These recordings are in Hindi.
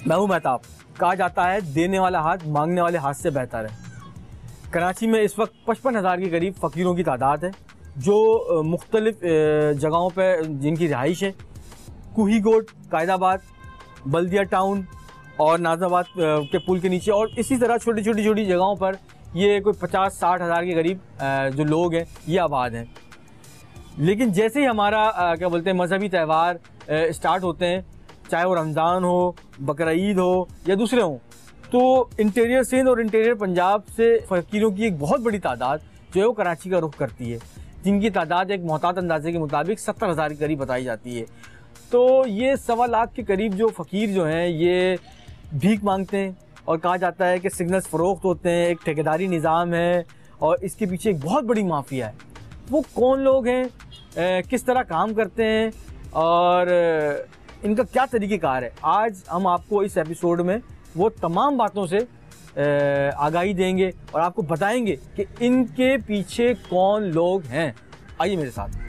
मैं हूं मेहताब। कहा जाता है देने वाला हाथ मांगने वाले हाथ से बेहतर है। कराची में इस वक्त 55,000 के करीब फ़कीरों की तादाद है जो मुख्तलिफ जगहों पर जिनकी रिहाइश है। कुही गोट, कायदाबाद, बल्दिया टाउन और नाज़ाबाद के पुल के नीचे, और इसी तरह छोटी छोटी जगहों पर ये कोई 50-60 हज़ार के करीब जो लोग हैं ये आबाद हैं। लेकिन जैसे ही हमारा क्या बोलते हैं मजहबी त्यौहार स्टार्ट होते हैं, चाहे वो रमज़ान हो, बकरा ईद हो या दूसरे हों, तो इंटीरियर सिंध और इंटीरियर पंजाब से फ़कीरों की एक बहुत बड़ी तादाद जो है वो कराची का रुख करती है, जिनकी तादाद एक मोहतात अंदाजे के मुताबिक 70,000 के करीब बताई जाती है। तो ये 1.25 लाख के करीब जो फ़कीर जो हैं ये भीख मांगते हैं, और कहा जाता है कि सिग्नल्स फ़रोख्त होते हैं, एक ठेकेदारी निज़ाम है और इसके पीछे एक बहुत बड़ी माफिया है। वो कौन लोग हैं, किस तरह काम करते हैं और इनका क्या तरीक़ेकार है, आज हम आपको इस एपिसोड में वो तमाम बातों से आगाही देंगे और आपको बताएंगे कि इनके पीछे कौन लोग हैं। आइए मेरे साथ।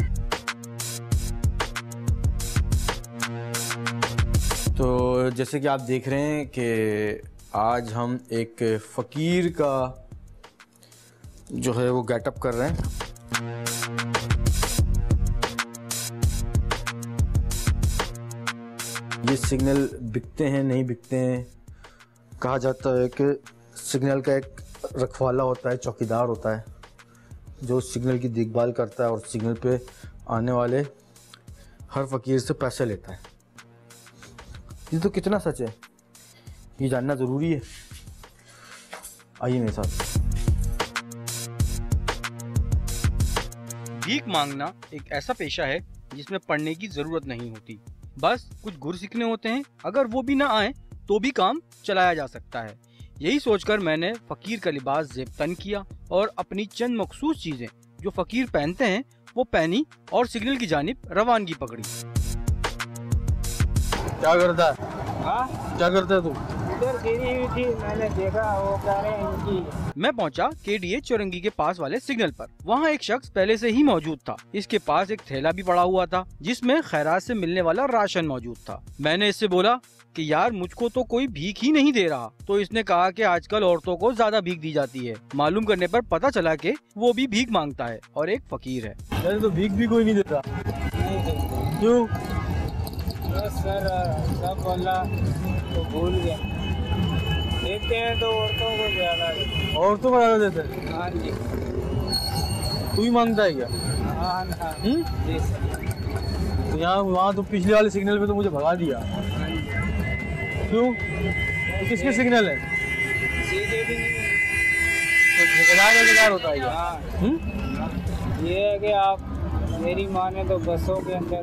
तो जैसे कि आप देख रहे हैं कि आज हम एक फ़कीर का जो है वो गेटअप कर रहे हैं। ये सिग्नल बिकते हैं नहीं बिकते हैं, कहा जाता है कि सिग्नल का एक रखवाला होता है, चौकीदार होता है जो सिग्नल की देखभाल करता है और सिग्नल पे आने वाले हर फ़कीर से पैसे लेता है। ये तो कितना सच है ये जानना ज़रूरी है। आइए मेरे साथ। भीख मांगना एक ऐसा पेशा है जिसमें पढ़ने की जरूरत नहीं होती, बस कुछ गुर सीखने होते हैं। अगर वो भी ना आए तो भी काम चलाया जा सकता है। यही सोचकर मैंने फकीर का लिबास ज़ेब तन किया और अपनी चंद मखसूस चीजें जो फकीर पहनते हैं वो पहनी और सिग्नल की जानिब रवानगी पकड़ी। क्या करता है? हाँ? क्या करता है तू? इधर गिरी हुई थी, मैंने देखा वो कह रहे हैं इनकी। मैं पहुंचा KDA चौरंगी के पास वाले सिग्नल पर। वहां एक शख्स पहले से ही मौजूद था। इसके पास एक थैला भी पड़ा हुआ था जिसमें खैरात से मिलने वाला राशन मौजूद था। मैंने इससे बोला कि यार मुझको तो कोई भीख ही नहीं दे रहा। तो इसने कहा कि आजकल औरतों को ज्यादा भीख दी जाती है। मालूम करने पर पता चला कि वो भी भीख मांगता है और एक फकीर है। मैंने तो भीख भी कोई नहीं देता। क्यों? सर सब बोला तो भूल गया। देखते हैं तो औरतों को ज्यादा देते। औरतों को ज़्यादा देते हैं? हाँ जी। तू ही मांगता है क्या? हाँ हाँ जी सर। तो यहाँ वहाँ तो पिछले वाले सिग्नल पे तो मुझे भगा दिया। क्यों? तो किसके सिग्नल है? सीधे भी नहीं। तो ठेकेदार होता है क्या? हाँ। ये है कि आप मेरी माने तो बसों के अंदर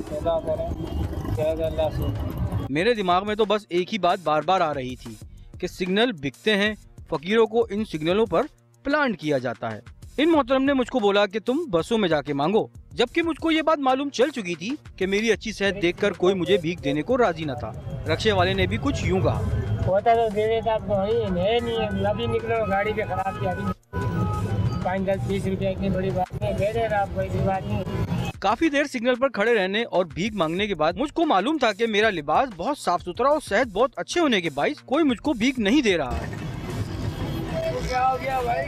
पैदा करें। अल्लाह से मेरे दिमाग में तो बस एक ही बात बार बार आ रही थी कि सिग्नल बिकते हैं, फकीरों को इन सिग्नलों पर प्लांट किया जाता है। इन मोहतरम ने मुझको बोला कि तुम बसों में जाके मांगो, जबकि मुझको ये बात मालूम चल चुकी थी कि मेरी अच्छी सेहत देखकर कोई मुझे भीख देने को राजी न था। रक्शे वाले ने भी कुछ यूँ कहा, होता तो दे देता, तो नहीं अभी निकलो गाड़ी पे खराब किया। 5-10-20 रुपया इतनी बड़ी बात नहीं, दे देगा आप, कोई बात नहीं। काफी देर सिग्नल पर खड़े रहने और भीख मांगने के बाद मुझको मालूम था कि मेरा लिबास बहुत साफ सुथरा और सेहत बहुत अच्छे होने के बाइस कोई मुझको भीख नहीं दे रहा है। क्या हो गया भाई?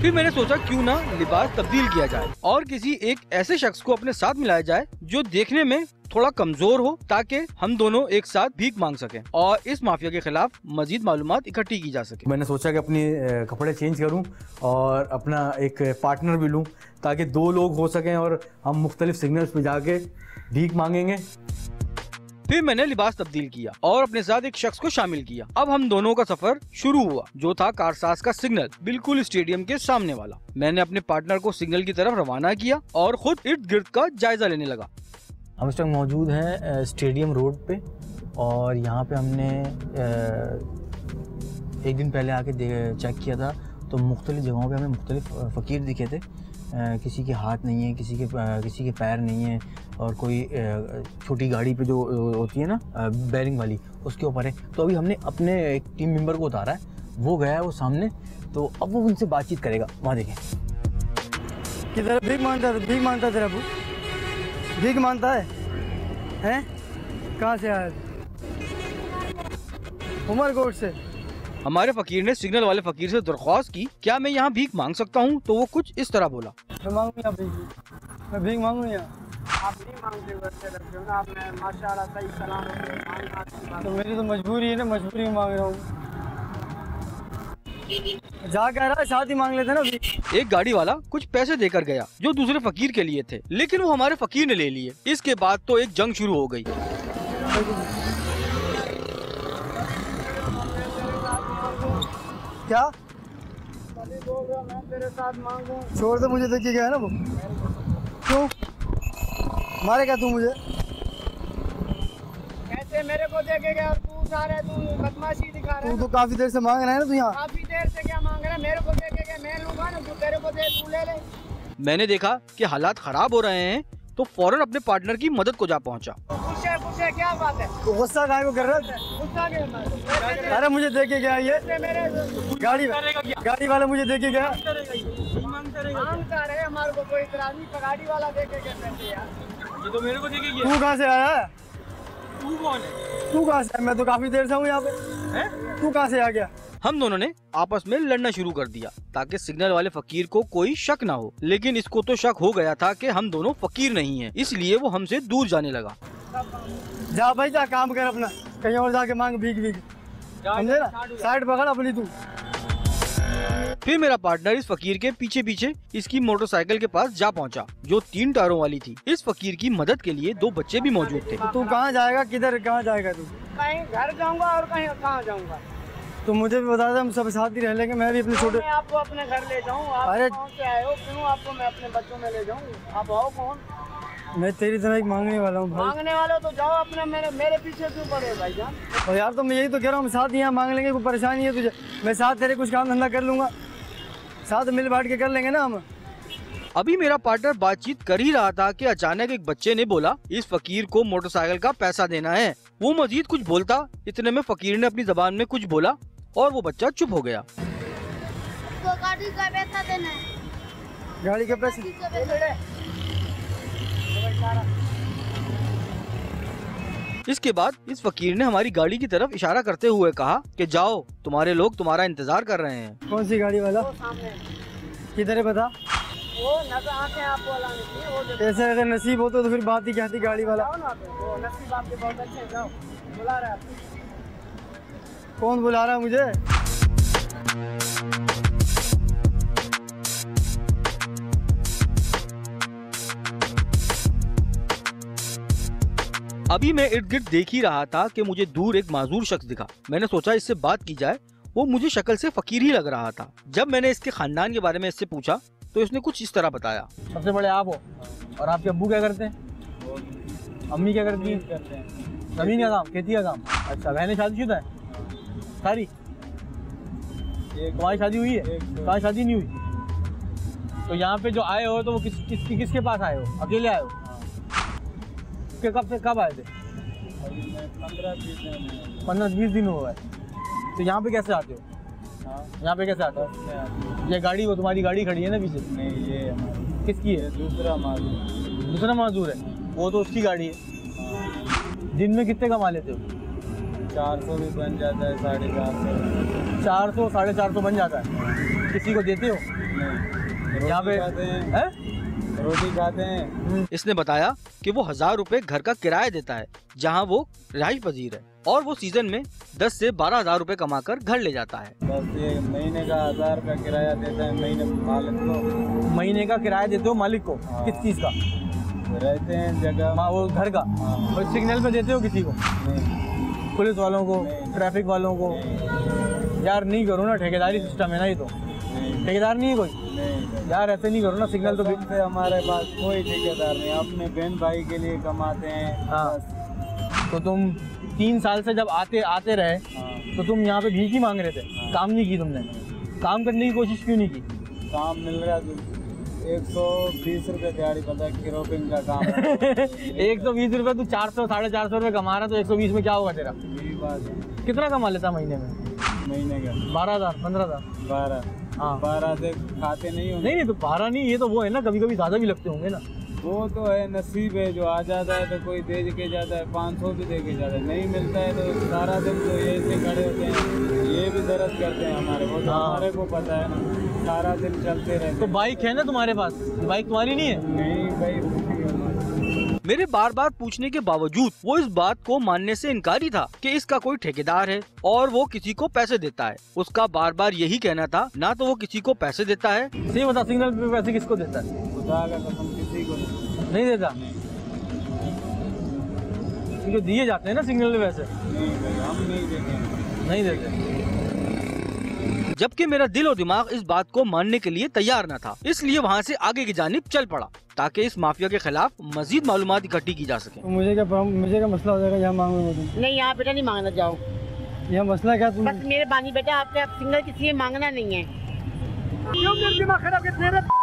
फिर मैंने सोचा क्यों ना लिबास तब्दील किया जाए और किसी एक ऐसे शख्स को अपने साथ मिलाया जाए जो देखने में थोड़ा कमजोर हो, ताकि हम दोनों एक साथ भीख मांग सकें और इस माफिया के खिलाफ मजीद मालूमात इकट्ठी की जा सके। मैंने सोचा कि अपने कपड़े चेंज करूं और अपना एक पार्टनर भी लूं ताकि 2 लोग हो सकें और हम मुख्तलिफ सिग्नल्स पे जाके भीख मांगेंगे। फिर मैंने लिबास तब्दील किया और अपने साथ एक शख्स को शामिल किया। अब हम दोनों का सफर शुरू हुआ, जो था कारसाज का सिग्नल, बिल्कुल स्टेडियम के सामने वाला। मैंने अपने पार्टनर को सिग्नल की तरफ रवाना किया और खुद इर्द गिर्द का जायजा लेने लगा। हम इस वक्त मौजूद हैं स्टेडियम रोड पे, और यहाँ पे हमने एक दिन पहले आके चेक किया था तो मुख्तलिफ जगहों पे हमें मुख्तलिफ फ़कीर दिखे थे। किसी के हाथ नहीं है, किसी के पैर नहीं है, और कोई छोटी गाड़ी पे जो होती है ना बैरिंग वाली, उसके ऊपर है। तो अभी हमने अपने एक टीम मेंबर को उतारा है, वो गया है वो सामने, तो अब वो उनसे बातचीत करेगा। वहाँ देखें। किधर भीख मांगता है? भीख मांगता तेरा अबू भीख मांगता है? हैं? कहाँ से आया? उमरकोट से। हमारे फकीर ने सिग्नल वाले फकीर से दरख्वास्त की, क्या मैं यहाँ भीख मांग सकता हूँ? तो वो कुछ इस तरह बोला, मैं मांगू यहाँ भीख, मैं भीख मांगू यहाँ। आप नहीं मांगते वैसे रखते हो ना आपने, माशाल्लाह सही सलाम है। तो मेरी तो मजबूरी है ना, मजबूरी में मांग रहा हूँ। जा कह रहा है शादी मांग लेते ना भीख। एक गाड़ी वाला कुछ पैसे देकर गया जो दूसरे फकीर के लिए थे, लेकिन वो हमारे फकीर ने ले लिए। इसके बाद तो एक जंग शुरू हो गई। क्या बोल रहा मैं तेरे साथ मांगू? छोड़ दे, मुझे देख के गया है ना वो। क्यों मारेगा तू मुझे? कैसे मेरे को देखेगा और तू जा रहा है, तू बदमाशी दिखा रहा तू है। तो काफी देर से मांग रहा है ना तू यहाँ। काफी देर से क्या मांग रहा है? मेरे को देखेगा मैं लूंगा ना, तू तेरे को दे तू ले ले। मैंने देखा कि हालात खराब हो रहे हैं तो फौरन अपने पार्टनर की मदद को जा पहुंचा। कुछ है क्या बात है? तो गुस्सा काहे को कर रहा है? गुस्सा के अरे मुझे देखे गया ये मेरे गाड़ी वाला, मुझे देखे गया। मांगता रहे, हमारे को कोई इतराज नहीं। गाड़ी वाला देखेगा पैसे यार। ये तो मेरे को देखे गया। तू कहाँ से आया है? तू कौन है? तू कहाँ से? मैं तो काफी देर से हूँ यहाँ पे। तू कहाँ से आ गया? हम दोनों ने आपस में लड़ना शुरू कर दिया ताकि सिग्नल वाले फकीर को कोई शक ना हो, लेकिन इसको तो शक हो गया था कि हम दोनों फकीर नहीं हैं, इसलिए वो हमसे दूर जाने लगा। जा भाई जा, काम कर अपना, कहीं और जाके मांग भीख भीख, समझे ना? साइड पकड़ अपनी तू। फिर मेरा पार्टनर इस फकीर के पीछे पीछे इसकी मोटरसाइकिल के पास जा पहुंचा, जो 3 टायरों वाली थी। इस फकीर की मदद के लिए 2 बच्चे भी मौजूद थे। तू कहाँ जाएगा, किधर कहाँ जाएगा तू? कहीं घर जाऊंगा और कहीं कहाँ जाऊंगा? तो मुझे भी बता दे, हम सब साथ ही रह लेंगे। मैं भी अपने छोटे। मैं आपको अपने घर ले जाऊँ? आप अरे कौन से आए हो? क्यों आपको मैं अपने बच्चों में ले जाऊँ? आप हो कौन? मैं तेरी तरह एक मांगने वाला हूँ भाई। मांगने वाले हो तो जाओ अपने, मेरे पीछे क्यों पड़े भाई जान? और यार तो मैं यही तो कह रहा हूँ, हम साथ यहाँ मांग लेंगे, कोई परेशानी है तुझे? मैं साथ तेरे कुछ काम धंधा कर लूंगा, साथ मिल बांट के कर लेंगे ना हम। अभी मेरा पार्टनर बातचीत कर ही रहा था कि अचानक एक बच्चे ने बोला इस फकीर को मोटरसाइकिल का पैसा देना है। वो मजीद कुछ बोलता, इतने में फकीर ने अपनी जबान में कुछ बोला और वो बच्चा चुप हो गया। तो गाड़ी का पैसा देना है। गाड़ी के पैसे? इसके बाद इस फकीर ने हमारी गाड़ी की तरफ इशारा करते हुए कहा कि जाओ, तुम्हारे लोग तुम्हारा इंतजार कर रहे हैं। कौन सी गाड़ी वाला? वो सामने किधर है बता? वो नजर आते हैं आपको वाला नहीं, वो देखो। ऐसे अगर नसीब होता तो फिर बात ही क्या थी, गाड़ी वाला। जाओ ना, वो नसीब आपके बहुत अच्छे हैं, जाओ। बुला रहा है आपको। कौन बुला रहा है मुझे? अभी मैं इर्द गिर्द देख ही रहा था कि मुझे दूर एक माजूर शख्स दिखा। मैंने सोचा इससे बात की जाए, वो मुझे शक्ल से फकीर ही लग रहा था। जब मैंने इसके खानदान के बारे में इससे पूछा तो इसने कुछ इस तरह बताया। सबसे बड़े आप हो, और आपके अब्बू क्या करते हैं? अम्मी क्या करती हैं? जमीन का काम, खेती का काम। अच्छा, बहनें शादीशुदा है सारी? तुम्हारी शादी हुई है? तुम्हारी शादी नहीं हुई? तो यहाँ पे जो आए हो तो वो किसके पास आए हो? अकेले आए हो? कब आए थे? 15-20 दिन हो गए। तो यहाँ पे कैसे आते हो? यहाँ पे कैसे आते हो? ये गाड़ी, वो तुम्हारी गाड़ी खड़ी है ना पीछे? नहीं, ये किसकी है? दूसरा मालूम। दूसरा माजूर है, वो तो उसकी गाड़ी है। दिन में कितने कमा लेते हो? 400 भी बन जाता है, 450। 400 450 बन जाता है। किसी को देते हो? नहीं, यहाँ पे रोटी खाते हैं। इसने बताया कि वो 1000 रुपए घर का किराया देता है, जहाँ वो रिहाइश पजीर है, और वो सीजन में 10 से 12 हजार रुपए कमाकर घर ले जाता है। बस ये महीने का 1000 का किराया देता है, महीने मालिक को। महीने का किराया देते हो मालिक को? हाँ। किस चीज़ का? रहते हैं जगह, वो घर का। हाँ। और सिग्नल पे देते हो किसी को? नहीं, पुलिस वालों को, नहीं। ट्रैफिक वालों को? यार नहीं करो ना, ठेकेदारी सिस्टम है ना ये तो। नहीं, ठेकेदार नहीं है कोई? नहीं। यार ऐसे नहीं करो ना, सिग्नल तो कसम से हमारे पास कोई ठेकेदार नहीं, अपने बहन भाई के लिए कमाते हैं। हाँ। बस। तो तुम 3 साल से जब आते रहे हाँ। तो तुम यहाँ पे भीख ही मांग रहे थे? काम नहीं की तुमने? काम करने की कोशिश क्यों नहीं की? काम मिल रहा है 120 रुपये दिहाड़ी, पता है किरोपिंग का काम है। 120 रुपये, तू 400 450 रुपये कमा रहा, तो 120 में क्या होगा तेरा? यही बात है। कितना कमा लेता महीने में? महीने का 12,000 15,000? 12। हाँ। 12 से खाते नहीं होंगे। नहीं तो 12 नहीं, ये तो वो है ना, कभी कभी ज़्यादा भी लगते होंगे ना। वो तो है, नसीब है, जो आ जाता है तो कोई दे के जाता है, 500 भी दे के जाता है, नहीं मिलता है तो सारा दिन तो ये ऐसे खड़े होते हैं, ये भी दर्द करते हैं हमारे, वो तो हमारे को पता है ना, सारा दिन चलते रहते। तो बाइक है ना तुम्हारे पास? बाइक तुम्हारी नहीं है? नहीं भाई। मेरे बार बार पूछने के बावजूद वो इस बात को मानने से इनकारी था कि इसका कोई ठेकेदार है और वो किसी को पैसे देता है। उसका बार बार यही कहना था, ना तो वो किसी को पैसे देता है। सही बता, सिग्नल पे पैसे किसको देता है? खुदा का कसम किसी को नहीं देता। क्योंकि दिए जाते हैं ना सिग्नल पे पैसे। नहीं भाई, हम नहीं देते। नहीं देते। जबकि मेरा दिल और दिमाग इस बात को मानने के लिए तैयार न था, इसलिए वहाँ से आगे की जानिब चल पड़ा ताकि इस माफिया के खिलाफ मजीद मालूमात इकट्ठी की जा सके। तो मुझे क्या मसला हो जाएगा यहाँ मांगूंगा तुम? नहीं यहाँ बेटा नहीं मांगना जाओ। यहाँ मसला क्या तुम? बस मेरे बानी बेटा, आपने आप सिग्नल किसी से मांगना नहीं है। क्यों मेरा दिमाग खराब कर दे रहे?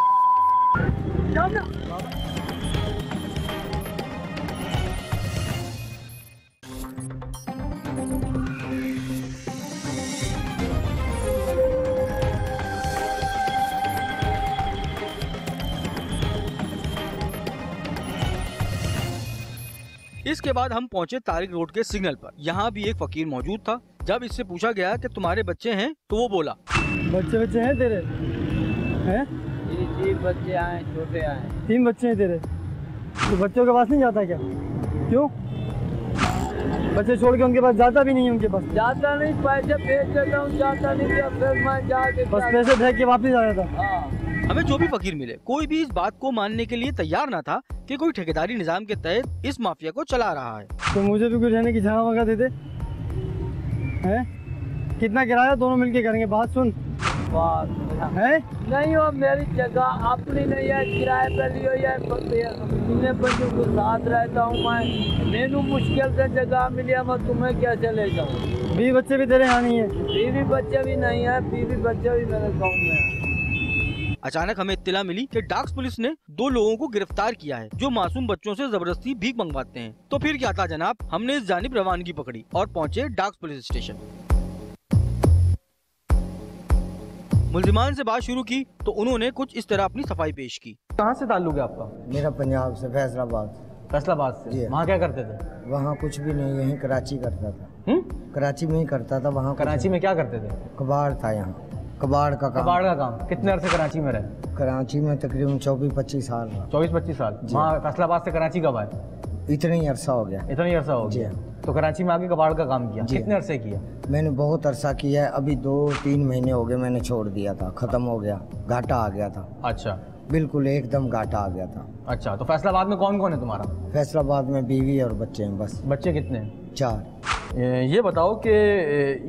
इसके बाद हम पहुंचे तारिक रोड के सिग्नल पर। यहाँ भी एक फकीर मौजूद था। जब इससे पूछा गया कि तुम्हारे बच्चे हैं, तो वो बोला, बच्चे हैं तेरे? हैं? 3 बच्चे आए, छोटे आए। 3 बच्चे हैं तेरे? तो बच्चों के पास नहीं जाता क्या? क्यों? बच्चे छोड़ के उनके पास जाता भी नहीं है? उनके पास जाता नहीं, पैसे भेज देता हूँ, जाता नहीं, फिर मैं जाके बस पैसे फेंक के वापस आ जाता। हमें जो भी फकीर मिले, कोई भी इस बात को मानने के लिए तैयार न था कि कोई ठेकेदारी निजाम के तहत इस माफिया को चला रहा है। तो मुझे भी कुछ रहने की जगह वगैरह देते हैं? कितना किराया दोनों मिलके करेंगे? बात सुन। है नहीं, हो मेरी जगह अपनी नहीं है, किराए पे लियो या बच्चों के साथ रहता हूँ मैं। मेनू मुश्किल से जगह मिली, मैं तुम्हें कैसे ले जाऊँ? 20 बच्चे भी तेरे यहाँ नहीं है? 20 बच्चे भी नहीं है, 20 बच्चे भी मेरे गाँव में है। अचानक हमें इत्तला मिली कि डाक्स पुलिस ने 2 लोगों को गिरफ्तार किया है जो मासूम बच्चों से जबरदस्ती भीख मंगवाते हैं। तो फिर क्या था जनाब, हमने इस जानिब रवानगी पकड़ी और पहुंचे डाक्स पुलिस स्टेशन। मुल्जिमान से बात शुरू की तो उन्होंने कुछ इस तरह अपनी सफाई पेश की। कहाँ से ताल्लुक है आपका? मेरा पंजाब से, फैसलाबाद। फैसलाबाद से? जी। वहाँ क्या करते थे? वहाँ कुछ भी नहीं, यहीं कराची करता था। कराची में ही करता था। वहाँ कराची में क्या करते थे? कबाड़ था, यहाँ कबाड़ का काम। कबाड़ का काम। कितने अरसे कराची में रहे? कराची में तकरीबन 24-25 साल रहा। 24-25 साल। वहाँ फैसलाबाद से कराची कब आए? इतना ही अरसा हो गया। इतना ही अरसा हो गया? तो कराची में आके कबाड़ का काम किया। कितने अरसे किया? मैंने बहुत अरसा किया है, अभी 2-3 महीने हो गए मैंने छोड़ दिया था, खत्म हो गया, घाटा आ गया था। अच्छा, बिल्कुल एकदम घाटा आ गया था। अच्छा, तो फैसलाबाद में कौन कौन है तुम्हारा? फैसलाबाद में बीवी और बच्चे हैं बस। बच्चे कितने हैं? 4। ये बताओ कि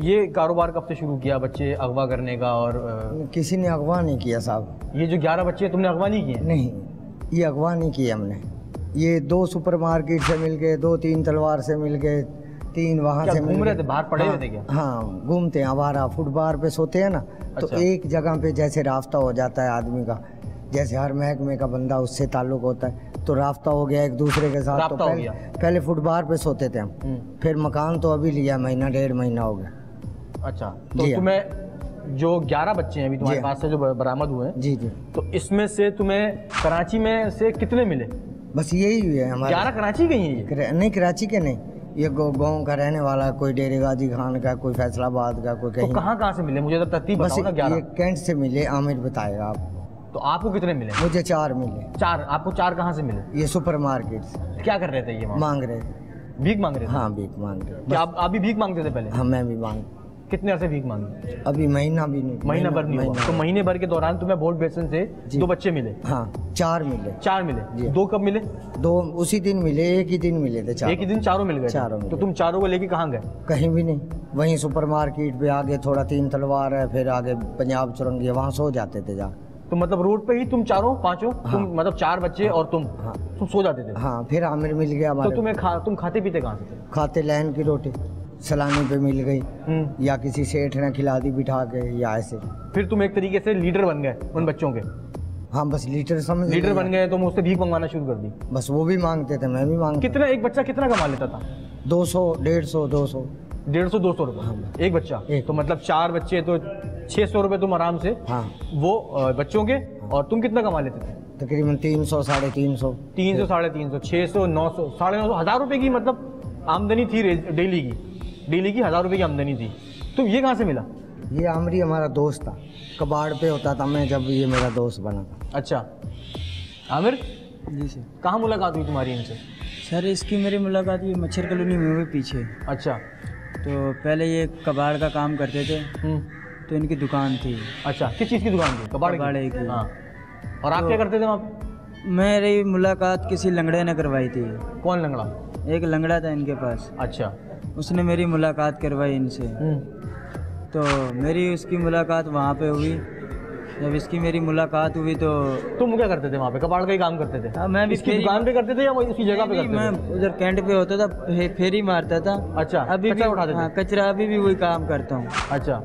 ये कारोबार कब से शुरू किया बच्चे अगवा करने का? और किसी ने अगवा नहीं किया साहब। ये जो 11 बच्चे तुमने अगवा नहीं किए? नहीं, ये अगवा नहीं किए हमने। ये 2 सुपरमार्केट से मिल गए, 2-3 तलवार से मिल गए, 3 वहाँ से घूम रहे थे, बाहर पड़े हुए थे क्या? हाँ, घूमते हैं, आवारा फुटबार पे सोते हैं ना। तो अच्छा। एक जगह पे जैसे रास्ता हो जाता है आदमी का, जैसे हर महकमे का बंदा उससे ताल्लुक होता है, तो रास्ता हो गया एक दूसरे के साथ। तो पहले फुटबार पे सोते थे हम। फिर मकान तो अभी लिया, महीना 1.5 महीना हो गया। अच्छा, तो तुम्हें जो 11 बच्चे हैं अभी तुम्हारे पास से जो बरामद हुए हैं, जी जी, तो इसमें से तुम्हें कराची में से कितने मिले? बस यही है हमारे। 11 कराची के ही हैं? नहीं, कराची के नहीं, ये गाँव का रहने वाला, कोई डेरे गाजी खान का, कोई फैसलाबाद का, कोई कहीं। तो कहाँ से मिले? मुझे तो तरतीब बताओ ना। 11 ये कैंट से मिले, आमिर बताएगा आप। तो आपको कितने मिले? मुझे 4 मिले। 4? आपको 4 कहाँ से मिले? ये सुपर मार्केट से। क्या कर रहे थे ये? मांग रहे थे। भीख मांग रहे थे? हाँ, भीख मांग रहे। क्या आप भी भीख मांगते थे पहले? हाँ, मैं भी मांग। कितने अरसे भीख मांगी? अभी महीना भी नहीं। महीना भर नहीं हुआ? तो महीने भर के दौरान तुम्हें बोर्ड बेसन से 2 बच्चे मिले? हाँ, 4 मिले। 4 मिले? 2 कब मिले? 2 उसी दिन मिले, एक ही दिन मिले थे। 4 एक ही दिन चारों मिल गए? चारों मिले। तो तुम चारों को लेके कहाँ गए? कहीं भी नहीं, वहीं सुपर मार्केट पे आगे थोड़ा 3 तलवार है, फिर आगे पंजाब चुरंगी, वहाँ सो जाते थे जा। तो मतलब रोड पे ही तुम चारों पांचों? हाँ। तुम मतलब 4 बच्चे और तुम? हाँ। तुम सो जाते थे? हाँ, फिर आमिर मिल गया हमारे। तो तुम खाते पीते कहाँ से थे? खाते लैन की रोटी सलानी पे मिल गई, या किसी सेठ ने खिला दी बिठा के, या ऐसे। फिर तुम एक तरीके से लीडर बन गए उन बच्चों के? हाँ, बस लीडर बन गए। तुम उससे भीख मंगवाना शुरू कर दी? बस वो भी मांगते थे, मैं भी मांगता। कितना एक बच्चा कितना कमा लेता था? 200, 150, 200। 150-200 रुपये एक बच्चा? तो मतलब 4 बच्चे तो 600 रुपये तुम आराम से। हाँ। वो बच्चों के। और तुम कितना कमा लेते थे? तकरीबन 300 साढ़े 300 300 साढ़े 300 600 900 साढ़े 900 1000 रुपए की मतलब आमदनी थी डेली की 1000 रुपए की आमदनी थी। तो ये कहाँ से मिला? ये आमरी हमारा दोस्त था, कबाड़ पे होता था मैं जब ये मेरा दोस्त बना था। अच्छा आमिर, जी सर। कहाँ मुलाकात हुई तुम्हारी इनसे? सर इसकी मेरी मुलाकात हुई मच्छर कॉलोनी में हुई पीछे। अच्छा। तो पहले ये कबाड़ का काम करते थे, तो इनकी दुकान थी। अच्छा, किस चीज़ की दुकान थी? कबाड़ की। हाँ। और आप क्या करते थे वहाँ पे? मेरी मुलाकात किसी लंगड़े ने करवाई थी। कौन लंगड़ा? एक लंगड़ा था इनके पास। अच्छा। उसने मेरी मुलाकात करवाई इनसे। तो मेरी उसकी मुलाकात वहाँ पे हुई। जब इसकी मेरी मुलाकात हुई तो तुम क्या करते थे वहाँ पे? कबाड़ का ही काम करते थे? हाँ, मैं भी इसकी दुकान पे करते थे या उसी जगह पे करते थे? मैं उधर कैंट पे होता था, फेरी मारता था। अच्छा, अभी कचरा भी उठाते थे? हाँ, कचरा अभी भी वही काम करता हूँ। अच्छा।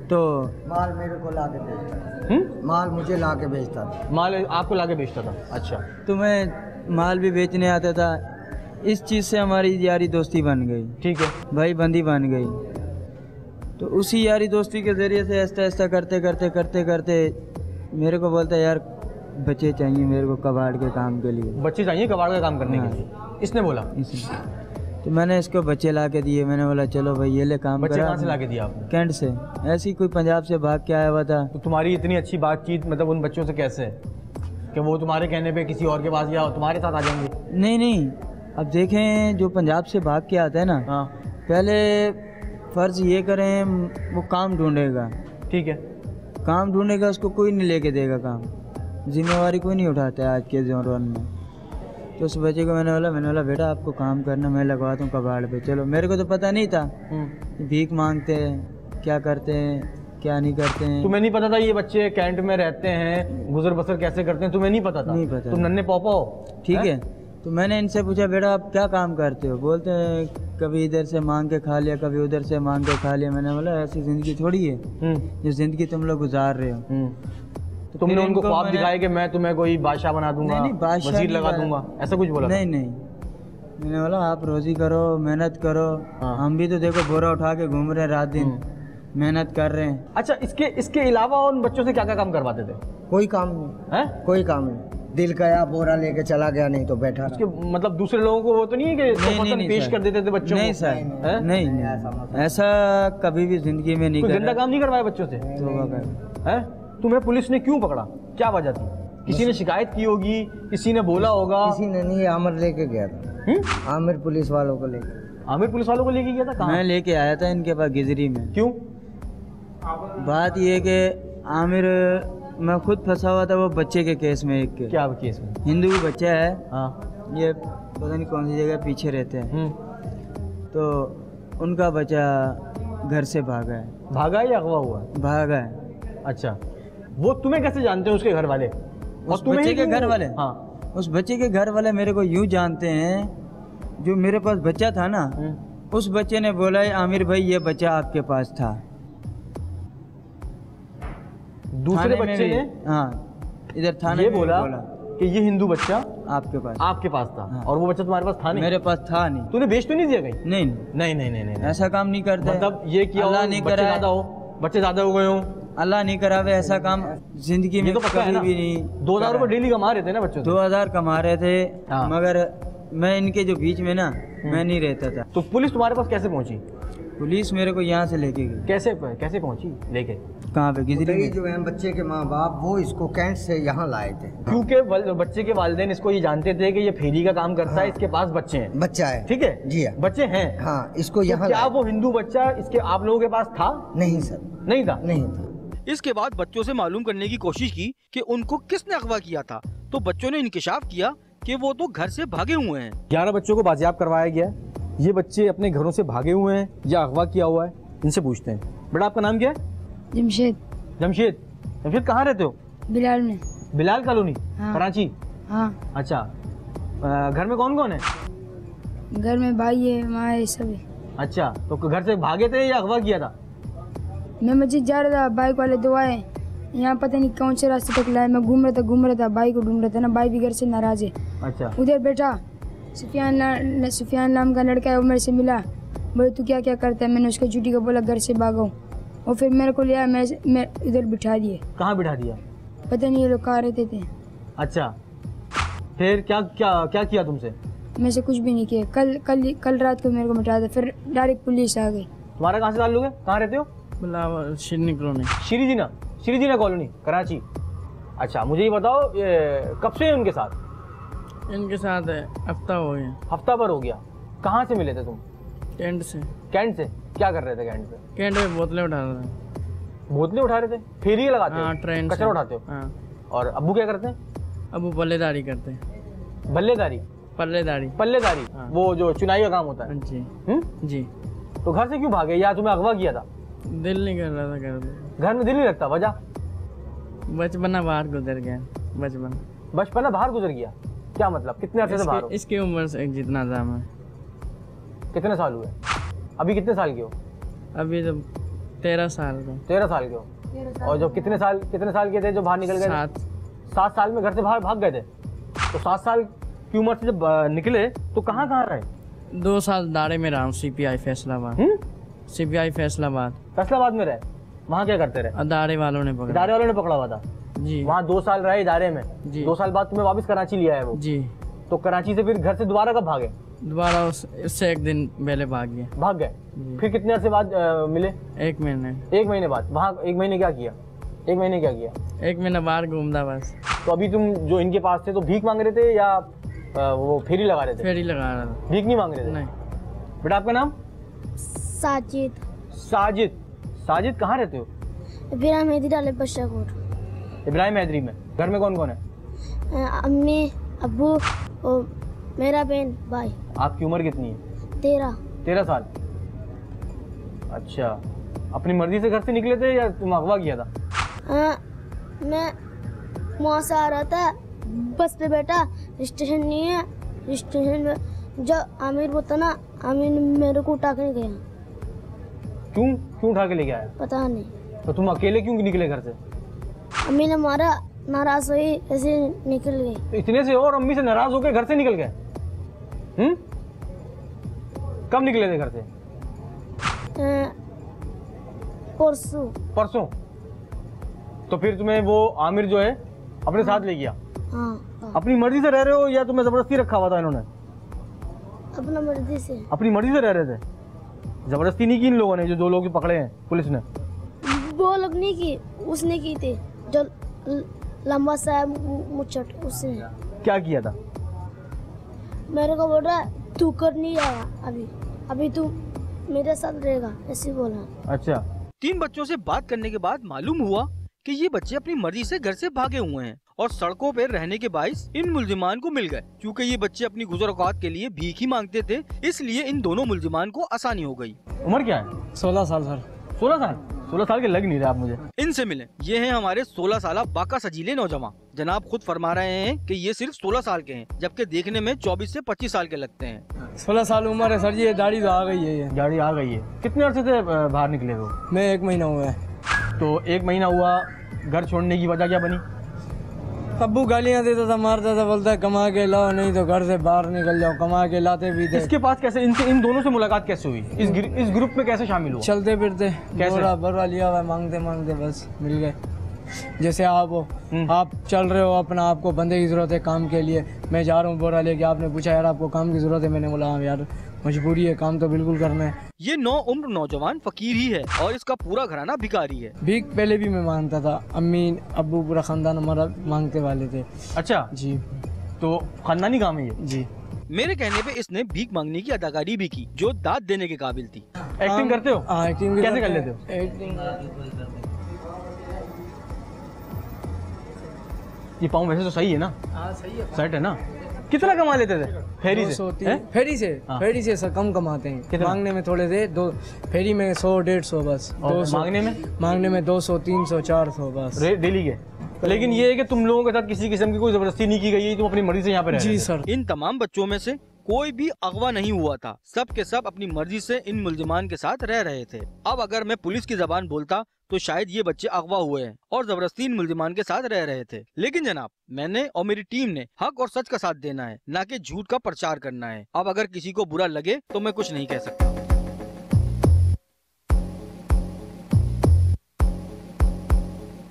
तो माल मेरे को ला के बेचता था। माल मुझे ला के बेचता था। माल आपको ला के बेचता था? अच्छा। तो मैं माल भी बेचने आता था। इस चीज़ से हमारी यारी दोस्ती बन गई। ठीक है। भाई बंदी बन गई। तो उसी यारी दोस्ती के ज़रिए से ऐसा ऐसा करते करते मेरे को बोलता है यार बच्चे चाहिए मेरे को कबाड़ के काम के लिए। बच्चे चाहिए कबाड़ का काम करने के लिए? इसने बोला? तो मैंने इसको बच्चे ला के दिए। मैंने बोला चलो भाई ये ले काम। बच्चे कहाँ से ला के दिया आपने? कैंट से। ऐसी कोई पंजाब से भाग के आया हुआ था। तो तुम्हारी इतनी अच्छी बातचीत मतलब उन बच्चों से कैसे है कि वो तुम्हारे कहने पे किसी और के पास या तुम्हारे साथ आ जाएंगे? नहीं, अब देखें जो पंजाब से भाग के आता है ना, हाँ। पहले फ़र्ज़ ये करें वो काम ढूंढेगा। ठीक है। काम ढूंढेगा, उसको कोई नहीं लेके देगा काम। जिम्मेवारी कोई नहीं उठाता है आज के दौरान में। तो उस बच्चे को मैंने बोला बेटा आपको काम करना, मैं लगवाता हूँ कबाड़ पे। चलो, मेरे को तो पता नहीं था भीख मांगते हैं, क्या करते हैं क्या नहीं करते हैं। तुम्हें नहीं पता था ये बच्चे कैंट में रहते हैं, गुजर बसर कैसे करते हैं? तुम्हें नहीं पता था? नहीं पता। तुम नन्हे पौपा हो। ठीक है। तो मैंने इनसे पूछा बेटा आप क्या काम करते हो? बोलते हैं कभी इधर से मांग के खा लिया, कभी उधर से मांग के खा लिया। मैंने बोला ऐसी ज़िंदगी थोड़ी है जो ज़िंदगी तुम लोग गुजार रहे हो। तो तुमने उनको ख्वाब दिखाए कि मैं तुम्हें कोई बादशाह बना दूंगा, वजीर लगा दूंगा, ऐसा कुछ बोला? नहीं। मैंने बोला आप रोजी करो, मेहनत करो। हम भी तो देखो बोरा उठा के घूम रहे हैं रात दिन, मेहनत कर रहे हैं। अच्छा, इसके अलावा उन बच्चों से क्या क्या काम करवाते थे? कोई काम नहीं है? कोई काम नहीं। दिल गया बोरा लेके चला गया, नहीं तो बैठा उसके मतलब दूसरे लोगों को वो तो नहीं है कि नहीं, पेश कर देते थे बच्चों को? नहीं सर, नहीं ऐसा कभी भी जिंदगी में नहीं। गंदा काम नहीं करवाया बच्चों से? है? तुम्हें पुलिस ने क्यों पकड़ा? क्या वजह थी? किसी ने शिकायत की होगी, किसी ने बोला होगा? किसी ने नहीं, आमिर लेके गया था। आमिर पुलिस वालों को लेके। आमिर पुलिस वालों को लेके गया था? कहाँ? मैं लेके आया था इनके पास गिजरी में। क्यों? बात ये कि आमिर मैं खुद फंसा हुआ था वो बच्चे के केस में। एक के क्या केस में? हिंदू बच्चा है। हाँ। ये पता नहीं कौन सी जगह पीछे रहते हैं। तो उनका बच्चा घर से भागा है। भागा या अगवा हुआ? भागा है। अच्छा, वो तुम्हें कैसे जानते हैं उसके घर वाले? उस बच्चे के घर वाले? हाँ। उस बच्चे के घर वाले मेरे को यूँ जानते हैं, जो मेरे पास बच्चा था ना, उस बच्चे ने बोला है आमिर भाई ये बच्चा आपके पास था। दूसरे बच्चे ने? हाँ, इधर थाने ये में बोला कि ये हिंदू बच्चा आपके पास था। हाँ। और वो बच्चा तुम्हारे पास था नहीं? मेरे पास था नहीं। तूने बेच तो नहीं दिया कहीं? नहीं, नहीं। ऐसा काम नहीं करते। मतलब ये किया अल्लाह हो, नहीं बच्चे ज्यादा हो गए हो? अल्लाह नहीं करावे ऐसा काम जिंदगी में तो कभी भी नहीं। 2000 रुपए डेली कमा रहे थे ना बच्चों? 2000 कमा रहे थे। हाँ। मगर मैं इनके जो बीच में ना मैं नहीं रहता था। तो पुलिस तुम्हारे पास कैसे पहुंची? पुलिस मेरे को यहाँ से लेके गई। कैसे पहुंची लेके? कहाँ पे? गिजरी में। जो है बच्चे के माँ बाप वो इसको कैंट से यहाँ लाए थे, क्योंकि बच्चे के वालिदैन इसको ये जानते थे कि ये फेरी का काम करता है, इसके पास बच्चे हैं। बच्चा है। ठीक है जी हाँ। बच्चे हैं। हाँ, इसको तो यहाँ क्या वो हिंदू बच्चा इसके आप लोगों के पास था? नहीं सर, नहीं था। नहीं था। इसके बाद बच्चों से मालूम करने की कोशिश की कि उनको किसने अगवा किया था, तो बच्चों ने इंकिशाफ किया कि वो तो घर से भागे हुए हैं। 11 बच्चों को बाजियाब करवाया गया। ये बच्चे अपने घरों से भागे हुए हैं या अगवा किया हुआ है? इनसे पूछते हैं। बेटा आपका नाम क्या है? जमशेद कहाँ रहते हो? बिलाल में। बिलाल कॉलोनी? हाँ। कराची? हाँ। अच्छा, घर में कौन कौन है? घर में भाई है, माँ है, सब है। अच्छा, तो घर से भागे थे या अगवा किया था? मैं मस्जिद जा रहा था, बाइक वाले दो आए, यहाँ पता नहीं कौन से रास्ते तक लाए। मैं घूम रहा था, भाई को ढूंढ रहा था ना, भाई भी घर से नाराज है। अच्छा। उधर बैठा सुफियान नाम का लड़का है, वो मेरे से मिला, बोले तू क्या क्या करता है? मैंने उसको झूठी को बोला घर से भागो, और फिर मेरे को लिया, मैं इधर बिठा दिए। कहाँ बिठा दिया? पता नहीं ये लोग कहाँ रहते थे। अच्छा, फिर क्या क्या क्या किया तुमसे? मैं से कुछ भी नहीं किया। कल रात को मेरे को मिटा दिया, फिर डायरेक्ट पुलिस आ गई। तुम्हारा कहाँ से ताल्लुक है? कहाँ रहते हो? बिलावल शिरनी कॉलोनी। श्रीजीना कॉलोनी, कराची। अच्छा, मुझे ये बताओ, ये कब से है उनके साथ? इनके साथ हफ्ता हो गया। हफ्ता भर हो गया। कहाँ से मिले थे तुम? कैंट से। कैंट से? क्या कर रहे थे कैंट पे? कैंट में बोतलें उठा रहे थे। बोतलें उठा रहे थे? फेरी लगाते हो? हाँ, ट्रेन कचरा उठाते हो? हाँ। और अब्बू क्या करते हैं? अबू पल्लेदारी करते हैं। बल्लेदारी? पल्लेदारी। हाँ। वो जो चुनाई का काम होता है। जी जी। तो घर से क्यों भागे? या तुम्हें अगवा किया था? दिल नहीं कर रहा था घर में दिल नहीं लगता? वजह? बचपना बाहर गुजर गया। बचपना बाहर गुजर गया? क्या मतलब? कितने अरसे से बाहर हो? इसकी उम्र से जितना था मैं। कितने साल हुए? अभी कितने साल के हो? अभी तो 13 साल का। 13 साल के हो। और जो कितने साल के थे जो बाहर निकल गए? 7 साल में घर से बाहर भाग गए थे। तो 7 साल की उम्र से जब निकले तो कहाँ रहे? 2 साल दाड़े में रहा हूँ। CPI फैसलाबाद। CPI फैसलाबाद में रहे? वहाँ क्या करते रहे? दाड़े वालों ने पकड़ा हुआ था जी। वहाँ 2 साल रहे इदारे में जी। 2 साल बाद तुम्हें वापस कराची लिया है वो जी। तो कराची से फिर घर से दोबारा कब भागे? दोबारा उससे 1 दिन पहले भाग गए। फिर कितने अरसे बाद मिले? 1 महीने। 1 महीने बाद? वहाँ 1 महीने क्या किया? 1 महीने बाहर घूमता बस। तो अभी तुम जो इनके पास थे तो भीख मांग रहे थे या वो फेरी लगा रहे थे? फेरी लगा रहा था। भीख नहीं मांग रहे थे? नहीं। बेटा आपका नाम? साजिद कहाँ रहते हो? इब्राहिम हैदरी डाले बशाकोट। इब्राहिम हैदरी में। घर में कौन कौन है? अम्मी, अब्बू और मेरा बहन, भाई। आपकी उम्र कितनी है? 13 साल। अच्छा, अपनी मर्जी से घर से निकले थे या तुम अगवा किया था? मैं वहाँ से आ रहा था, बस पे बैठा, स्टेशन नहीं है। स्टेशन में जब आमिर होता ना, आमिर ने मेरे को उठा के गया। क्यों उठा के ले गया? पता नहीं। तो तुम अकेले क्यों निकले घर से? अम्मी ने मारा, नाराज हुई, ऐसे निकल गए। तो इतने से और अम्मी से नाराज होकर घर से निकल गए? कब निकले थे घर से? परसों। तो फिर तुम्हें वो आमिर जो है अपने साथ ले गया? हाँ। अपनी मर्जी से रह रहे हो या तुम्हें जबरदस्ती रखा हुआ था इन्होंने? अपना मर्जी से। अपनी मर्जी से रह रहे थे? जबरदस्ती नहीं की इन लोगों ने? जो 2 लोग पकड़े हैं पुलिस ने? वो लोग नहीं की, उसने की थी, जो लंबा सा मुच्छट, उसने। क्या किया था? मेरे को बोल रहा तू कर नहीं रहा, अभी तू मेरे साथ रहेगा, ऐसे बोला। अच्छा। 3 बच्चों से बात करने के बाद मालूम हुआ कि ये बच्चे अपनी मर्जी से घर से भागे हुए हैं और सड़कों पर रहने के बाइस इन मुल्जिमान को मिल गए। क्योंकि ये बच्चे अपनी गुजर औकात के लिए भीख ही मांगते थे, इसलिए इन दोनों मुल्जिमान को आसानी हो गई। उम्र क्या है? 16 साल सर। 16 साल के लग नहीं रहे आप मुझे। इनसे मिले, ये हैं हमारे 16 साल बाका सजीले नौजवान। जनाब खुद फरमा रहे हैं कि ये सिर्फ 16 साल के हैं, जबकि देखने में 24 से 25 साल के लगते हैं। 16 साल उम्र है सर जी। ये दाढ़ी तो आ गई है। ये दाढ़ी आ गई है। कितने अरसे से बाहर निकले हो? मैं 1 महीना हुआ है। तो 1 महीना हुआ, घर छोड़ने की वजह क्या बनी? अब्बू गालियाँ देता था, मारता था, बोलता है कमा के लाओ, नहीं तो घर से बाहर निकल जाओ। कमा के लाते भी थे। इसके पास कैसे इन दोनों से मुलाकात कैसे हुई? इस ग्रुप में कैसे शामिल हुआ? चलते फिरते, कैसे? बरवा लिया हुआ, मांगते बस मिल गए। जैसे आप हो, आप चल रहे हो, अपना आपको बंदे की जरूरत है काम के लिए, मैं जा रहा हूँ बोरा लेके, आपने पूछा यार आपको काम की जरूरत है, मैंने बोला हाँ यार मजबूरी है, काम तो बिल्कुल करना है। ये 9 उम्र नौजवान फकीर ही है और इसका पूरा घराना भिखारी है। भीख पहले भी मैं मांगता था, अम्मी अब्बू पूरा खानदान हमारा मांगते वाले थे। अच्छा जी। तो खानदानी काम है ये? जी। मेरे कहने पे इसने भीख मांगने की अदाकारी भी की, जो दाद देने के काबिल थी। एक्टिंग करते हो? हाँ, एक्टिंग कैसे कर लेते हो? ये पाँव वैसे तो सही है ना? हाँ सही है, सेट है ना? कितना कमा लेते थे फेरी से? फेरी से सर कम कमाते हैं। मांगने में थोड़े थे, 2 फेरी में 100-150 बस। 200 मांगने में 200 300 400 बस डेली के। लेकिन ये है कि तुम लोगों के साथ किसी किस्म की कोई जबरदस्ती नहीं की गई है, तुम अपनी मर्जी से यहाँ पे रह रहे थे? जी सर। इन तमाम बच्चों में से कोई भी अगवा नहीं हुआ था, सब के सब अपनी मर्जी से इन मुल्जिमान के साथ रह रहे थे। अब अगर मैं पुलिस की जबान बोलता तो शायद ये बच्चे अगवा हुए हैं और जबरदस्ती इन मुल्जिमान के साथ रह रहे थे। लेकिन जनाब, मैंने और मेरी टीम ने हक और सच का साथ देना है, ना कि झूठ का प्रचार करना है। अब अगर किसी को बुरा लगे तो मैं कुछ नहीं कह सकता।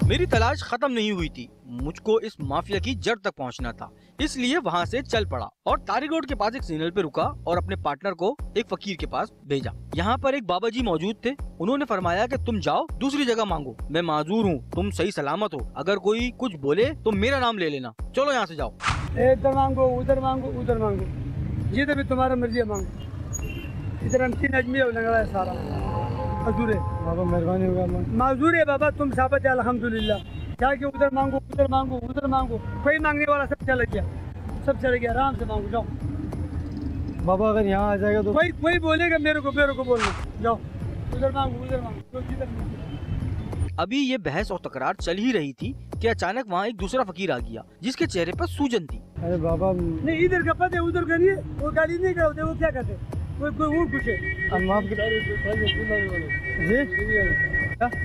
मेरी तलाश खत्म नहीं हुई थी, मुझको इस माफिया की जड़ तक पहुंचना था, इसलिए वहां से चल पड़ा और तारिक रोड के पास एक सिग्नल पे रुका और अपने पार्टनर को एक फकीर के पास भेजा। यहाँ पर एक बाबा जी मौजूद थे। उन्होंने फरमाया कि तुम जाओ दूसरी जगह मांगो, मैं माजूर हूँ, तुम सही सलामत हो, अगर कोई कुछ बोले तो मेरा नाम ले लेना, चलो यहाँ से जाओ। इधर मांगो, उधर मांगो, उधर मांगो, जिधर भी तुम्हारा मर्जी है मांगो। इधर हम 3 आदमी लगा है, सारा मजदूर है बाबा, मेहरबानी होगा। मजदूर है बाबा, तुम साबित है अल्हम्दुलिल्लाह। जाके उधर मांगो, उधर मांगो, उधर मांगो, कोई मांगने वाला सब चला गया, सब चले गया, आराम से मांगो, जाओ बाबा। अगर यहाँ आ जाएगा तो कोई बोलेगा मेरे को बोलना, जाओ उधर मांगो, उधर मांगो, जिधर। अभी ये बहस और तकरार चल ही रही थी कि अचानक वहाँ एक दूसरा फकीर आ गया जिसके चेहरे पर सूजन थी। अरे बाबा नहीं, इधर का पता है, उधर का नहीं है, वो गाली नहीं करते, वो क्या करते, कोई और कुछ है।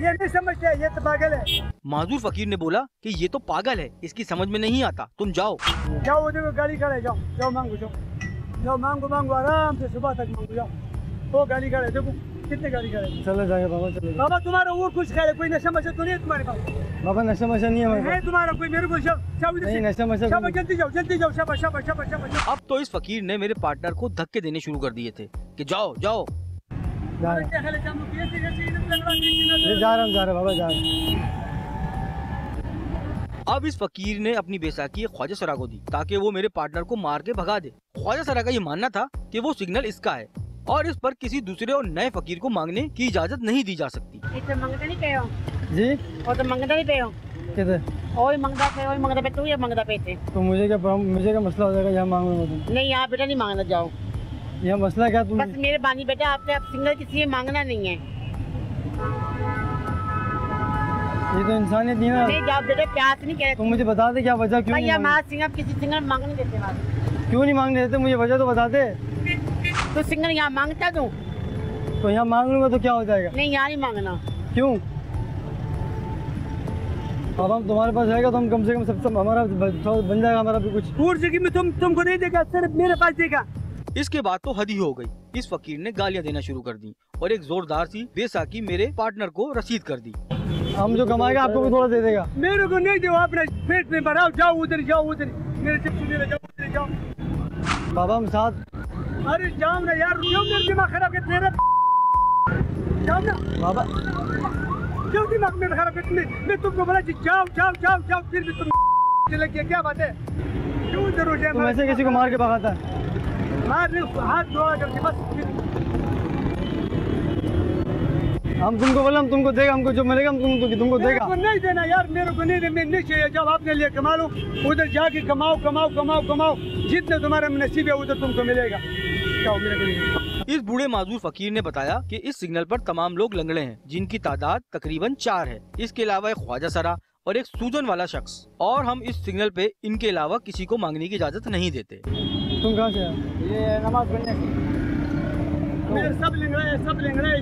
ये नहीं समझते, ये तो पागल है। माजूर फकीर ने बोला कि ये तो पागल है, इसकी समझ में नहीं आता, तुम जाओ। जाओ उधर गाली करे, जाओ जाओ मांगो, जाओ मांगो आराम से, सुबह तक मांगो, जाओ। वो गाली करे, देखो कितने गाली करे। चलो जाएगा बाबा, चलो बाबा, तुम्हारा और कुछ करे, कोई नशा मशा तो नहीं है तुम्हारे पास? बाबा नशा मशा नहीं है तुम्हारा कोई, मेरे को नशा मशा। जल्दी जाओ, जल्दी जाओ, शाबाश शाबाश शाबाश शाबाश। अब तो इस फकीर ने मेरे पार्टनर को धक्के देने शुरू कर दिए थे कि जाओ जाओ। जा रहा बाबा, जा रहा। अब इस फकीर ने अपनी बैसाखी ख्वाजा सरा को दी ताकि वो मेरे पार्टनर को मार के भगा दे। ख्वाजा सरा का ये मानना था कि वो सिग्नल इसका है और इस पर किसी दूसरे और नए फकीर को मांगने की इजाजत नहीं दी जा सकती। मंगता नहीं पे हो जी, और तो मंगता नहीं पे हो किधर? और मंगता पे तू या मंगता पे थे तो मुझे क्या मसला हो जाएगा यहाँ मांगने? नहीं, यहाँ बेटा नहीं मांगना, जाओ। यहाँ मसला क्या? तुम बस मेरे बानी बेटा, आपसे आप सिग्नल किसी से मांगना नहीं है। ये तो इंसानियत नहीं ना। नहीं जाओ बेटा, प्यार से नहीं कह रहे। तुम मुझे बता दे क्या वजह, क्यों भैया माँ सिंह किसी सिग्नल मांगने देते हैं? क्यों नहीं मांगने देते? मुझे वजह तो बता दे। तो सिग्नल यहाँ मांगता दूं? तो यहाँ मांग लूंगा तो क्या हो जाएगा? नहीं, यहाँ नहीं मांगना। क्यों? अब हम तुम्हारे पास आएगा तो हम कम से कम सब हमारा बन जाएगा, हमारा भी कुछ। पूरी जगह में तुमको नहीं देगा, सिर्फ मेरे पास देगा। इसके बाद तो हद ही हो गई। इस फकीर ने गालियां देना शुरू कर दी और एक जोरदार सी बेसाखी मेरे पार्टनर को रसीद कर दी। हम जो कमाएगा आपको भी थोड़ा दे देगा। मेरे को नहीं दो, अपने पेट में भराओ, जाओ उधर, जाओ उधर, मेरे चिप्स मेरे, जाओ उधर जाओ। बाबा हम साथ। अरे जाओ ना यार, क्यों मेरा दिमाग खराब कर तेरा? जाओ ना बाबा, क्यों दिमाग मेरा खराब कर? मैं तुमको बोला जाओ जाओ जाओ जाओ, फिर भी तुम लग गया, क्या बात है? क्यों उधर हो जाए? तुम ऐसे किसी को मार के भगाता है? मार नहीं, हाथ जोड़ा करके बस। हम तुमको बोला, हम तुमको देगा, हमको जो मिलेगा हम तुमको देगा। नहीं देना यार, मेरे को नहीं देना, मैं नहीं चाहिए। जब आपने लिए कमा लो, उधर जाके कमाओ कमाओ कमाओ कमाओ, जितने तुम्हारा नसीब है उधर तुमको मिलेगा। जाओ, मेरे को नहीं। इस बूढ़े माजूर फकीर ने बताया कि इस सिग्नल पर तमाम लोग लंगड़े हैं, जिनकी तादाद तकरीबन 4 है। इसके अलावा एक ख्वाजा सरा और एक सूजन वाला शख्स, और हम इस सिग्नल पे इनके अलावा किसी को मांगने की इजाजत नहीं देते। तुम कहाँ से? ये नमाज पढ़ने सब लंगड़ा है,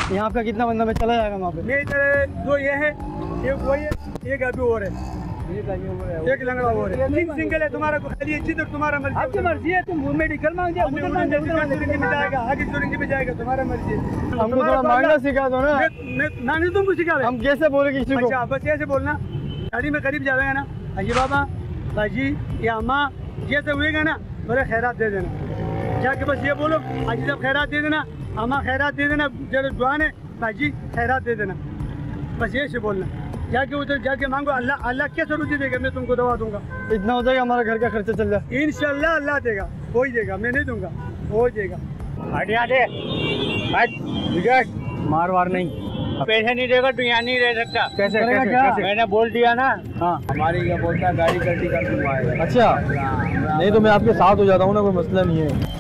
यहाँ आपका कितना बंदा में चला जाएगा वहाँ पे? मेरे 2 ये है, एक वो है, एक अभी और है, एक लंगड़ा और है। 3 सिंगल है तुम्हारा को खाली है, जिधर तुम्हारा मर्जी। आपकी मर्जी है, तुम मेडिकल मांग जाओ, उधर में जाएगा, आगे चुरेंगे में जाएगा, तुम्हारा मर्जी है। हमको थोड़ा मांगना सिखा दो ना। मांगने तुमको सिखा रहे? हम कैसे बोले किसी को? अच्छा, बस ऐसे बोलना, गाड़ी में करीब जाएगा ना, अजी बाबा, बाजी या अम्मा, जैसे हुएगा ना, बोले खैरात दे देना। जाके बस ये बोलो, अजी साहब खैरात दे देना, अम्मा खैरात दे देना, जरा जवान है बाजी खैरात दे देना, बस ये से बोलना। जाके उधर जाके मांगो, अल्लाह कैसे रुचि देगा, मैं तुमको दवा दूंगा। इतना हो जाएगा हमारा घर का खर्चा चल जाए। इंशाल्लाह अल्लाह देगा, कोई देगा, मैं नहीं दूंगा, वो देगा। हटिया दे, मार वार नहीं, पैसे नहीं देगा तो यहाँ नहीं रह सकता। कैसे कैसे? मैंने बोल दिया ना। हाँ, हमारी क्या बोलता है, गाड़ी गलती कर दूंगा। अच्छा, नहीं तो मैं आपके साथ हो जाता हूँ ना, कोई मसला नहीं है।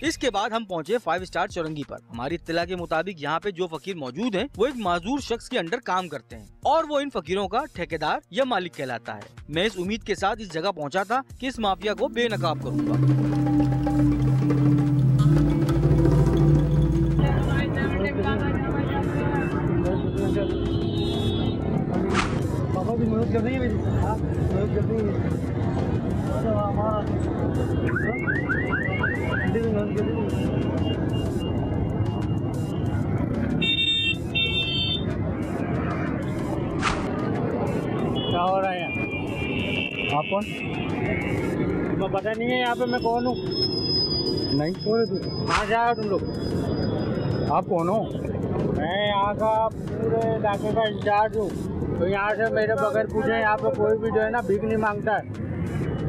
इसके बाद हम पहुंचे 5 स्टार चौरंगी पर। हमारी इत्तला के मुताबिक यहाँ पे जो फकीर मौजूद हैं, वो एक माजूर शख्स के अंडर काम करते हैं और वो इन फकीरों का ठेकेदार या मालिक कहलाता है। मैं इस उम्मीद के साथ इस जगह पहुँचा था कि इस माफिया को बेनकाब करूँगा। कर देंगे मेरी, मदद कर देंगे। हमारा मदद कर देंगे। क्या हो रहा है यहाँ? आप कौन? तुम्हें पता नहीं है यहाँ पे मैं कौन हूँ? नहीं, कौन है तू? कहाँ से आए हो तुम लोग? आप कौन हो? मैं यहाँ का पूरे इलाके का इंचार्ज हूँ। तो यहाँ से मेरे बगैर पूछे यहाँ पे कोई भी जो है ना भीख नहीं मांगता है।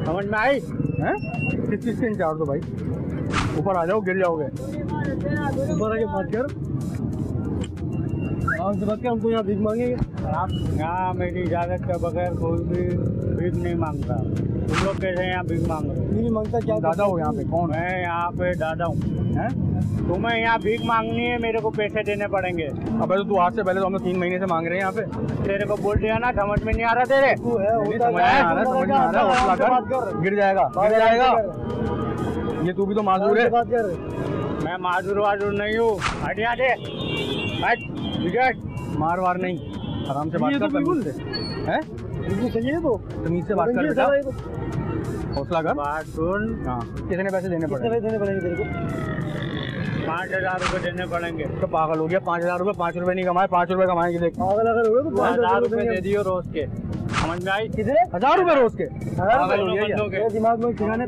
समझ में आई? हैं? किस चीज़ के इंचार्ज हो भाई? ऊपर आ जाओ, गिर जाओगे। ऊपर आके बात कर, आराम से बात कर। हम तो यहाँ भीख मांगेंगे। आप यहाँ मेरी इजाज़त के बगैर कोई भी भीख नहीं मांगता। तुम लोग कैसे यहाँ भीख मांग रहे हो? नहीं मांगता। क्या दादा हो यहाँ पे? कौन? मैं यहाँ पे दादा हूँ। तुम्हें यहाँ भीख मांगनी है, मेरे को पैसे देने पड़ेंगे। अबे तो तू आज से पहले तो हम 3 महीने से मांग रहे हैं यहाँ पे। तेरे को बोल दिया ना, समझ में नहीं आ रहा तेरे? समझ में आ रहा, गिर जाएगा, गिर जाएगा। ये तू भी तो माजूर है। मैं माजूर वाजूर नहीं हूँ। हट यहाँ से, हट, विकेट। मार वार नहीं, आराम से बात कर। तमीज से हैं? बिल्कुल सही है। तो तमीज से बात कर बेटा, हौसला कर। बात सुन। हाँ, कितने पैसे देने पड़ेंगे? तेरे को 5,000 रुपये देने पड़ेंगे। तो पागल हो गया? 5,000 रुपये, 5 रुपये नहीं कमाए, 5 रुपये कमाएंगे। देख, पागल अगर हो गए तो 5,000 रुपये दे दियो रोज के। समझ में आई? कितने? 1,000 रुपये रोज के? पागल हो गया दिमाग में। ठिकाने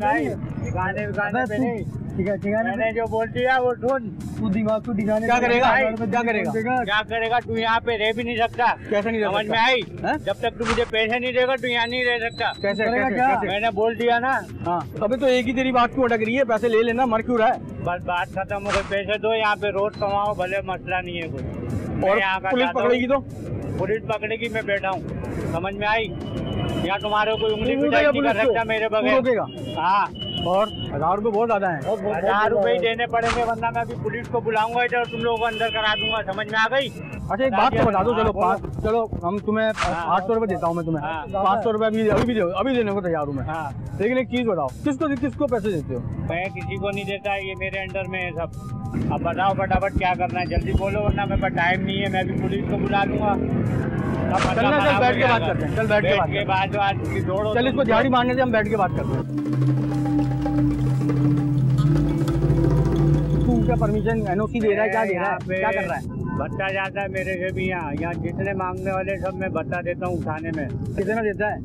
पे नहीं, मैंने जो बोल दिया वो सुन। तू दिमाग को दिखाने क्या करेगा? क्या करेगा? क्या करेगा? तू यहाँ पे रह भी नहीं सकता। कैसे नहीं रह समझ सकता? में आई? जब तक तू मुझे पैसे नहीं देगा तू यहाँ नहीं रह सकता। कैसे करेगा? क्या मैंने बोल दिया ना। हाँ, अबे तो एक ही तेरी बात क्यों अटक रही है? पैसे ले लेना, मर क्यों रहा है? बस बात खत्म हो गई। पैसे दो, यहाँ पे रोज कमाओ, भले मसला नहीं है कुछ। और पुलिस पकड़ेगी तो? पुलिस पकड़ेगी, मैं बैठा हूँ। समझ में आई? यहाँ तुम्हारे कोई उंगली पिटाई नहीं कर सकता मेरे बगैर। हाँ, और 1,000 रुपये बहुत ज्यादा है। 1,000 रुपये ही देने पड़ेंगे, वरना मैं अभी पुलिस को बुलाऊंगा इधर, तुम लोगों को अंदर करा दूंगा। समझ में आ गई? अच्छा, एक बात तो बता दो। चलो हम तुम्हें 800 रुपये देता हूँ। मैं तुम्हें 500 रुपये अभी देने को तैयार हूँ मैं। लेकिन एक चीज बताओ, किसको पैसे देते हो? मैं किसी को नहीं देता, ये मेरे अंडर में है सब। अब बताओ फटाफट क्या करना है, जल्दी बोलो, वरना मेरे पास टाइम नहीं है। मैं भी पुलिस को बुला लूंगा। चल बैठ के बात करते हैं। चल बैठ के बाद दौड़ो। चल, इसको दिहाड़ी मारने से हम बैठ के बात करते हैं। तू क्या परमिशन NOC दे रहा है? क्या दे रहा है? क्या कर रहा है? भत्ता जाता है मेरे से भी। यहाँ जितने मांगने वाले सब मैं भत्ता देता हूँ थाने में। कितना देता है?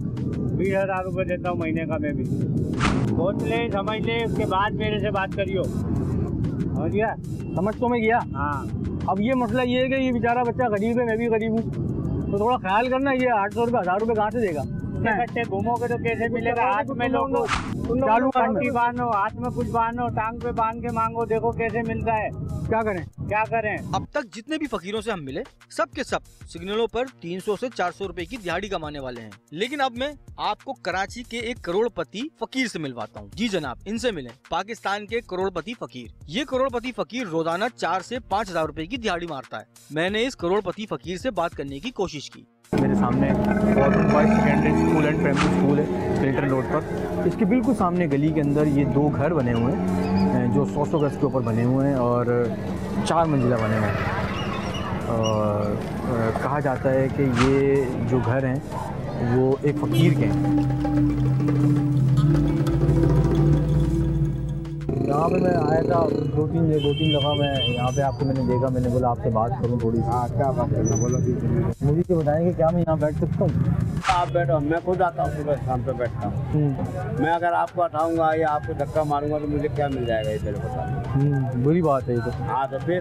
20,000 रुपये देता हूँ महीने का। मैं भी सोच ले, समझ ले, उसके बाद मेरे से बात करियो। समझ गया? समझ तो मैं गया। हाँ, अब ये मसला ये है कि ये बेचारा बच्चा गरीब है, मैं भी गरीब हूँ, तो थोड़ा ख्याल करना। ये 800 रुपये 1,000 रुपये कहाँ से देगा? कट्टे घूमोगे तो कैसे मिलेगा? हाथ में लोगो, कंठी बांधो, हाथ में कुछ बांधो, टांग पे बांध के मांगो, देखो कैसे मिलता है। क्या करें? अब तक जितने भी फकीरों से हम मिले, सब के सब सिग्नलों पर 300 से 400 रुपए की दिहाड़ी कमाने वाले हैं। लेकिन अब मैं आपको कराची के एक करोड़पति फकीर से मिलवाता हूँ। जी जनाब, इनसे मिलें। पाकिस्तान के करोड़पति फकीर। ये करोड़पति फकीर रोजाना 4 से 5,000 रुपए की दिहाड़ी मारता है। मैंने इस करोड़पति फकीर से बात करने की कोशिश की। मेरे सामने government boys secondary school and primary school है, फिल्टन रोड पर। इसके बिल्कुल सामने गली के अंदर ये 2 घर बने हुए हैं जो 100 गज के ऊपर बने हुए हैं और 4 मंजिला बने हुए हैं। और कहा जाता है कि ये जो घर हैं वो एक फ़कीर के हैं। यहाँ पे मैं आया था दो तीन दफ़ा। मैं यहाँ पे आपको मैंने देखा, मैंने बोला आपसे बात करूँ थोड़ी सी। हाँ, क्या बात करना, बोलो। मुझे क्या बताएंगे, क्या मैं यहाँ बैठ सकता हूँ? आप बैठो, मैं खुद आता हूँ, सुबह शाम पे बैठता हूँ। मैं अगर आपको हटाऊंगा या आपको धक्का मारूंगा तो मुझे क्या मिल जाएगा? ये मेरे को बुरी बात है ये तो। हाँ, तो फिर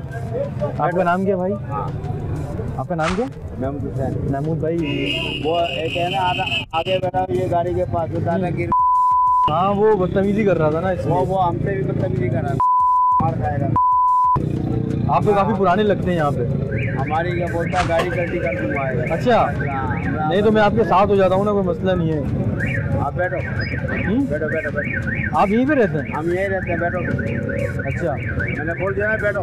आपका नाम क्या भाई? हाँ, आपका नाम क्या? महमूद हुसैन। महमूद भाई, वो एक है ना आगे बैठा ये गाड़ी के पास होता है कि हाँ, वो बदतमीजी कर रहा था ना इसलिए। वो हमसे भी बदतमीजी कर रहा है, मार खाएगा। आप तो काफ़ी पुराने लगते हैं यहाँ पे। हमारी क्या बोलता है, गाड़ी गलती कर दूंगा। अच्छा, नहीं तो मैं आपके साथ हो जाता हूँ ना, कोई मसला नहीं है। आप बैठो। बैठो बैठो बैठो। आप यहीं पे रहते हैं? हम यहीं रहते हैं, बैठो। अच्छा, मैंने बोल दिया ना बैठो।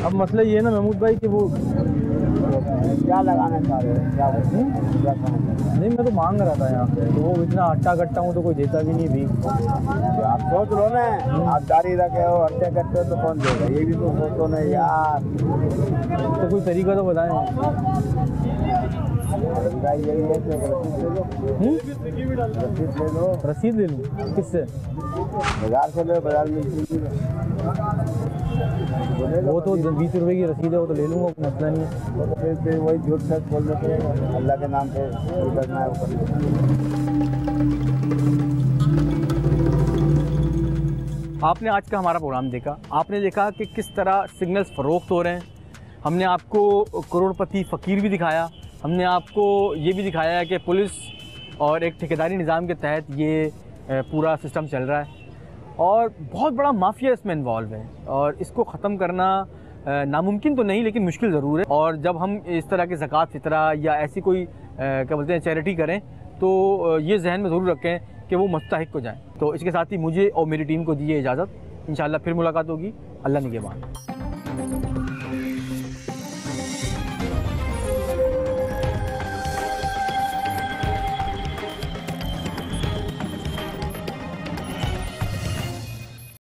अब मसला ये है ना महमूद भाई कि वो क्या लगाना चाह रहे हो, क्या क्या खाना? नहीं, मैं तो मांग रहा था यहाँ पे, तो वो इतना हट्टा कट्टा हूँ तो कोई देता भी नहीं भी। आप सोच लो ना, आप दाढ़ी रखे हो, हट्टे करते हो तो कौन देगा, ये भी तो सोचो ना यार। तो कोई तरीका तो बताएं। यही है कि रसीद ले लो। रसीद ले लूँ किससे? बाजार से लो, बाजार मिलती वो तो 20 रुपए की रसीद है, वो तो ले लूँगा, कोई मसला नहीं है। फिर वही झूठ सच बोल देते हैं, अल्लाह के नाम पे करना है। आपने आज का हमारा प्रोग्राम देखा, आपने देखा कि किस तरह सिग्नल्स फ़रोख्त हो रहे हैं। हमने आपको करोड़पति फ़कीर भी दिखाया, हमने आपको ये भी दिखाया है कि पुलिस और एक ठेकेदारी निज़ाम के तहत ये पूरा सिस्टम चल रहा है और बहुत बड़ा माफिया इसमें इन्वॉल्व है और इसको ख़त्म करना नामुमकिन तो नहीं लेकिन मुश्किल ज़रूर है। और जब हम इस तरह के ज़कात फ़ितरा या ऐसी कोई क्या बोलते हैं चैरिटी करें तो ये जहन में ज़रूर रखें कि वो मुस्तहिक को जाएँ। तो इसके साथ ही मुझे और मेरी टीम को दीजिए इजाज़त, इंशाअल्लाह फिर मुलाकात होगी। अल्लाह निगहबान।